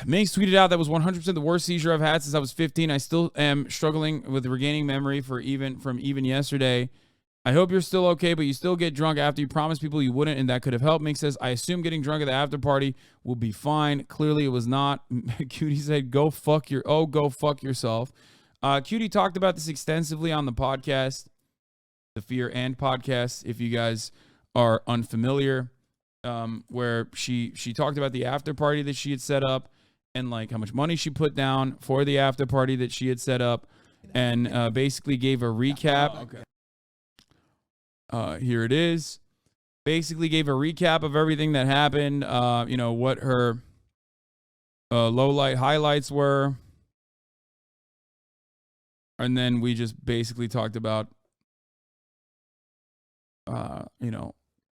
Minx tweeted out that was 100% the worst seizure I've had since I was 15. I still am struggling with regaining memory from even yesterday. I hope you're still okay, but you still get drunk after you promised people you wouldn't, and that could have helped. Minx says, I assume getting drunk at the after party will be fine. Clearly it was not. Cutie said, go fuck yourself. Cutie talked about this extensively on the podcast, the Fear and podcast, if you guys are unfamiliar, where she talked about the after party that she had set up and like how much money she put down for the after party that she had set up, and basically gave a recap. Okay. Here it is. Basically gave a recap of everything that happened, what her low light highlights were. And then we just basically talked about,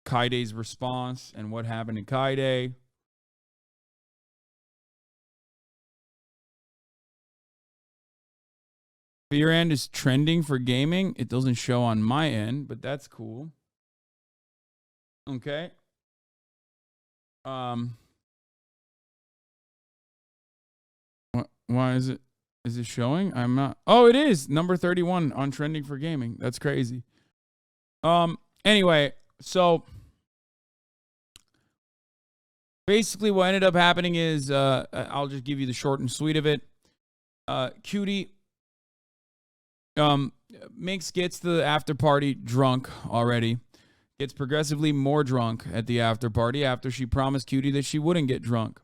Kaide's response and what happened to Kaide. Your end is trending for gaming. It doesn't show on my end, but that's cool. Okay. Why is it? Is it showing? I'm not. Oh, it is number 31 on trending for gaming. That's crazy. Anyway, so basically what ended up happening is, I'll just give you the short and sweet of it. Cutie, Minx gets the after party drunk already. Gets progressively more drunk at the after party after she promised Cutie that she wouldn't get drunk.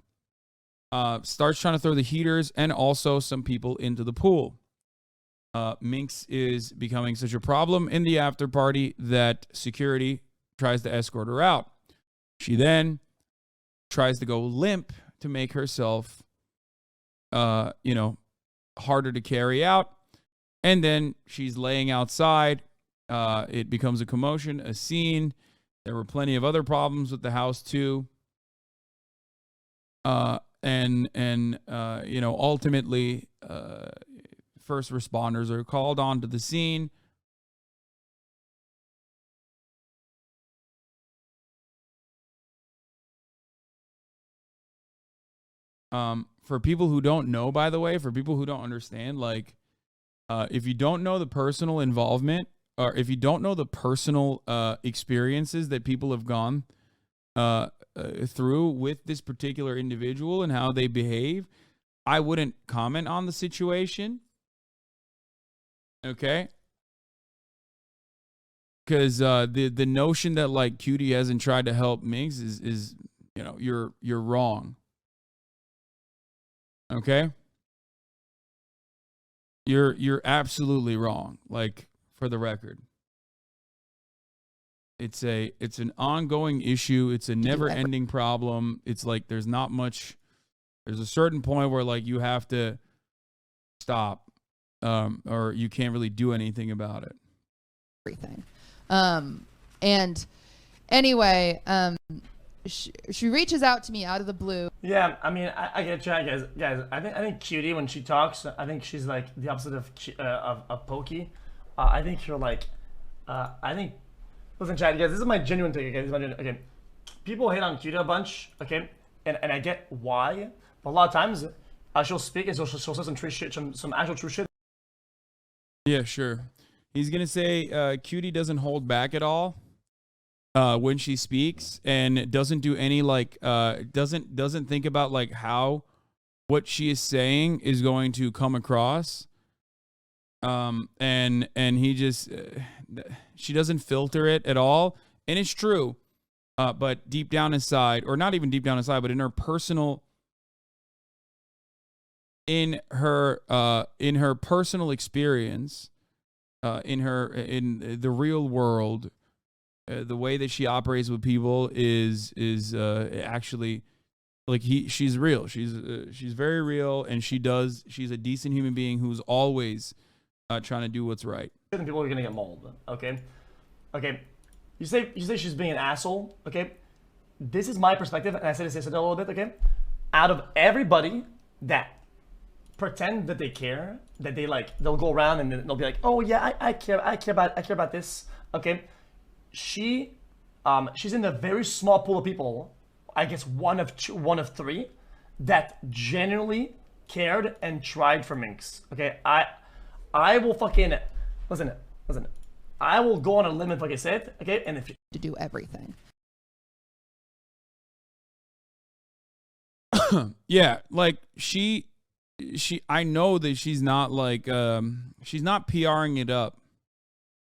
Starts trying to throw the heaters and also some people into the pool. Minx is becoming such a problem in the after party that security tries to escort her out. She then tries to go limp to make herself, harder to carry out. And then she's laying outside. It becomes a commotion, a scene. There were plenty of other problems with the house too. Ultimately, first responders are called onto the scene. For people who don't know, by the way, for people who don't understand, if you don't know the personal involvement, or if you don't know the personal experiences that people have gone through with this particular individual and how they behave, I wouldn't comment on the situation. Okay? Because the notion that Cutie hasn't tried to help Minx is you're wrong. Okay? You're absolutely wrong. For the record, it's an ongoing issue. It's a never-ending problem. It's there's not much. There's a certain point where you have to stop, or you can't really do anything about it. Everything, and anyway, she reaches out to me out of the blue. Yeah, I mean, I get you, guys. I think Cutie, when she talks, I think she's the opposite of Pokey. I think you're listen, chat, guys, this is my genuine take, okay? Okay, people hate on Cutie a bunch, okay? And I get why, but a lot of times, she'll speak and she'll say some true shit, some actual true shit. Yeah, sure. He's gonna say Cutie doesn't hold back at all when she speaks, and doesn't do any doesn't think about how what she is saying is going to come across. And he just, she doesn't filter it at all. And it's true. But deep down inside, or not even deep down inside, but in her personal, in her personal experience, in the real world, the way that she operates with people is actually she's real. She's very real, and she's a decent human being who's always trying to do what's right. People are gonna get mauled. Okay. You say she's being an asshole. Okay. This is my perspective, and I said this a little bit. Okay. Out of everybody that pretend that they care, that they'll go around and they'll be like, oh yeah, I care about this. Okay. She's in a very small pool of people. I guess one of three that genuinely cared and tried for Minx. Okay, I will fucking listen. I will go on a limb and fucking say it. Okay, and if you to do everything. Yeah, like she I know that she's not like she's not PRing it up.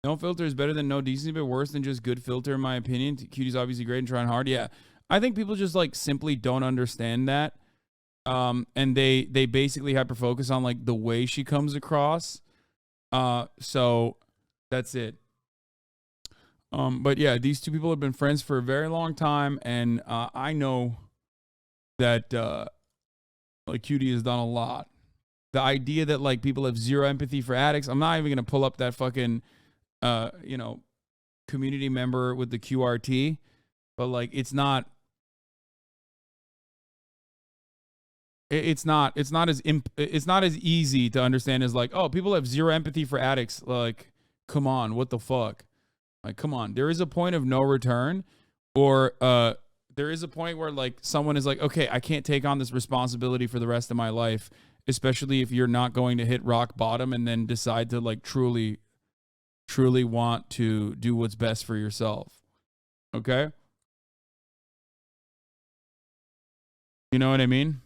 No filter is better than no decency, but worse than just good filter in my opinion. Cutie's obviously great and trying hard. Yeah. I think people just like simply don't understand that. And they basically hyper focus on like the way she comes across. So that's it. But yeah, these two people have been friends for a very long time, and I know that like Cutie has done a lot. The idea that like people have zero empathy for addicts. I'm not even gonna pull up that fucking community member with the QRT, but like it's not as easy to understand as like, oh, people have zero empathy for addicts. Like, come on, what the fuck? Like, come on. There is a point of no return, or there is a point where like someone is like, okay, I can't take on this responsibility for the rest of my life, especially if you're not going to hit rock bottom and then decide to like truly want to do what's best for yourself. Okay? You know what I mean?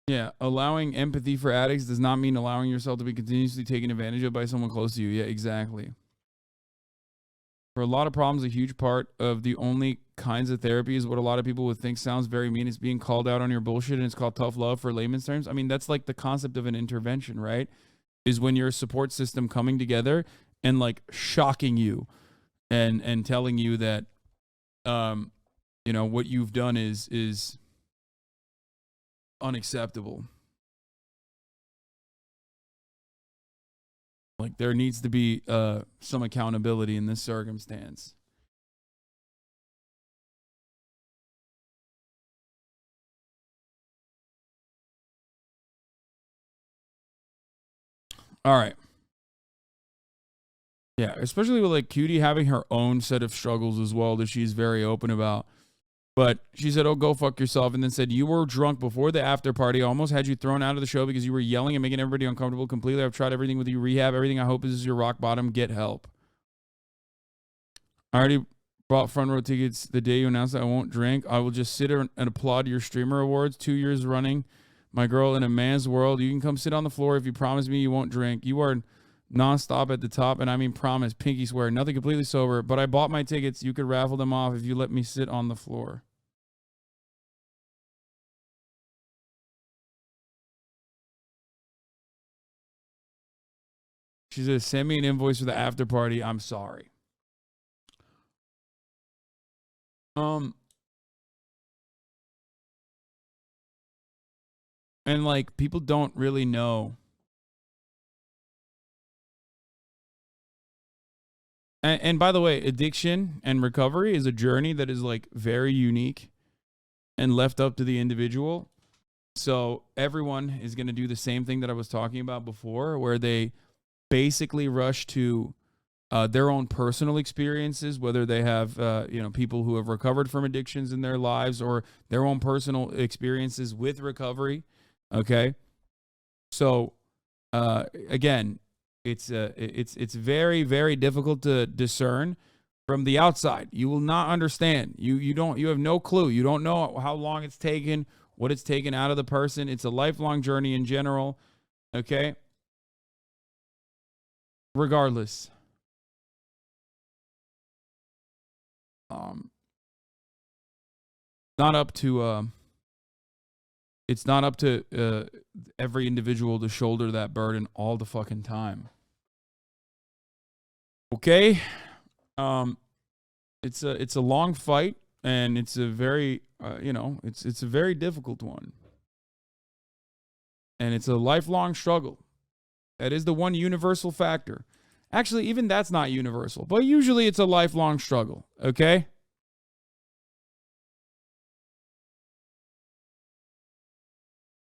Yeah, allowing empathy for addicts does not mean allowing yourself to be continuously taken advantage of by someone close to you. Yeah, exactly. For a lot of problems, a huge part of the only kinds of therapy is what a lot of people would think sounds very mean. It's being called out on your bullshit, and it's called tough love for layman's terms. I mean, that's like the concept of an intervention, right? Is when you're a support system coming together and like shocking you and telling you that, what you've done is unacceptable. Like there needs to be some accountability in this circumstance. All right. Yeah, especially with like Cutie having her own set of struggles as well that she's very open about. But she said, oh, go fuck yourself. And then said, you were drunk before the after party. I almost had you thrown out of the show because you were yelling and making everybody uncomfortable completely. I've tried everything with you, rehab, everything. I hope is your rock bottom. Get help. I already bought front row tickets the day you announced that I won't drink. I will just sit and applaud your streamer awards 2 years running. My girl in a man's world. You can come sit on the floor if you promise me you won't drink. You are nonstop at the top, and I mean promise, pinky swear, nothing completely sober, but I bought my tickets. You could raffle them off if you let me sit on the floor. She says, send me an invoice for the after party. I'm sorry. And like people don't really know. And by the way, addiction and recovery is a journey that is like very unique and left up to the individual. So everyone is going to do the same thing that I was talking about before, where they basically rush to their own personal experiences, whether they have, people who have recovered from addictions in their lives or their own personal experiences with recovery. Okay. So, again, it's very, very difficult to discern from the outside. You will not understand. You have no clue. You don't know how long it's taken, what it's taken out of the person. It's a lifelong journey in general. Okay. Regardless. It's not up to every individual to shoulder that burden all the fucking time. Okay? It's a long fight, and it's a very it's a very difficult one. And it's a lifelong struggle. That is the one universal factor. Actually, even that's not universal, but usually it's a lifelong struggle, okay?